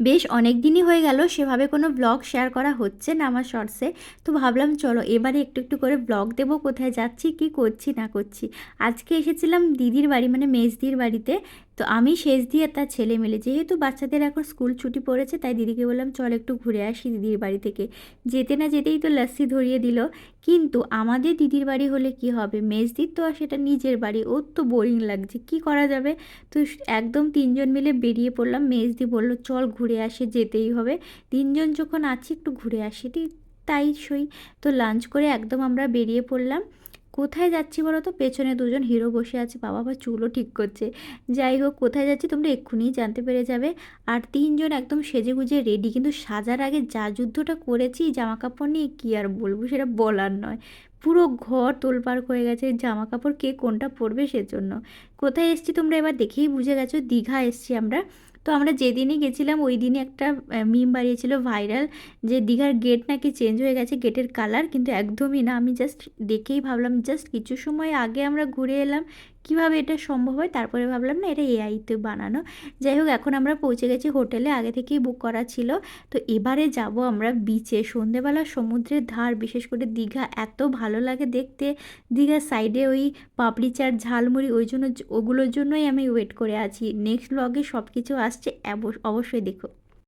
বেশ অনেক দিনই হয়ে গেল সেভাবে কোনো ব্লগ শেয়ার করা হচ্ছে না আমার শর্টসে। তো ভাবলাম চলো এবারে একটু একটু করে ব্লগ দেবো, কোথায় যাচ্ছি কি করছি না করছি। আজকে এসেছিলাম দিদির বাড়ি, মানে মেজদির বাড়িতে। তো আমি সেজদি আর তার ছেলে মিলে, যেহেতু বাচ্চাদের এখন স্কুল ছুটি পড়েছে, তাই দিদিকে বললাম চল একটু ঘুরে আসি দিদির বাড়ি থেকে। যেতে না যেতেই তো লাস্সি ধরিয়ে দিল। কিন্তু আমাদের দিদির বাড়ি হলে কি হবে, মেজদির তো আর সেটা নিজের বাড়ি, ওর তো বোরিং লাগছে, কি করা যাবে। তো একদম তিনজন মিলে বেরিয়ে পড়লাম। মেজদি বলল চল ঘুরে আসি, যেতেই হবে, তিনজন যখন আছি একটু ঘুরে আসি। তাই সই। তো লাঞ্চ করে একদম আমরা বেরিয়ে পড়লাম। কোথায় যাচ্ছি বলো তো, পেছনে দুজন হিরো বসে আছে, বাবা আবার চুলও ঠিক করছে। যাই হোক, কোথায় যাচ্ছি তোমরা এক্ষুনি জানতে পেরে যাবে। আর তিনজন একদম সেজে গুজে রেডি, কিন্তু সাজার আগে যা যুদ্ধটা করেছি জামা কাপড় নিয়ে কি আর বলবো, সেটা বলার নয়। পুরো ঘর তোলপাড় হয়ে গেছে জামা কাপড় কে কোনটা পরবে সেজন্য। কোথায় এসছি তোমরা এবার দেখেই বুঝে গেছো, দীঘা এসছি আমরা। তো আমরা যেদিনই গেছিলাম ওই দিনই একটা মিম বাড়িয়েছিল ভাইরাল, যে দীঘার গেট নাকি চেঞ্জ হয়ে গেছে, গেটের কালার, কিন্তু একদমই না। আমি জাস্ট দেখেই ভাবলাম জাস্ট কিছু সময় আগে আমরা ঘুরে এলাম, কিভাবে এটা সম্ভব হয়। তারপরে ভাবলাম না, এটা এআইতে বানানো। যাই হোক, এখন আমরা পৌঁছে গেছি হোটেলে, আগে থেকেই বুক করা ছিল। তো এবারে যাব আমরা বিচে, সন্ধেবেলা সমুদ্রের ধার, বিশেষ করে দীঘা এত ভালো লাগে দেখতে। দীঘার সাইডে ওই পাপড়ি চাট, ঝালমুড়ি, ওই জন্য ওগুলোর জন্যই আমি ওয়েট করে আছি। নেক্সট ব্লগে সব কিছু আসছে, অবশ্যই দেখো।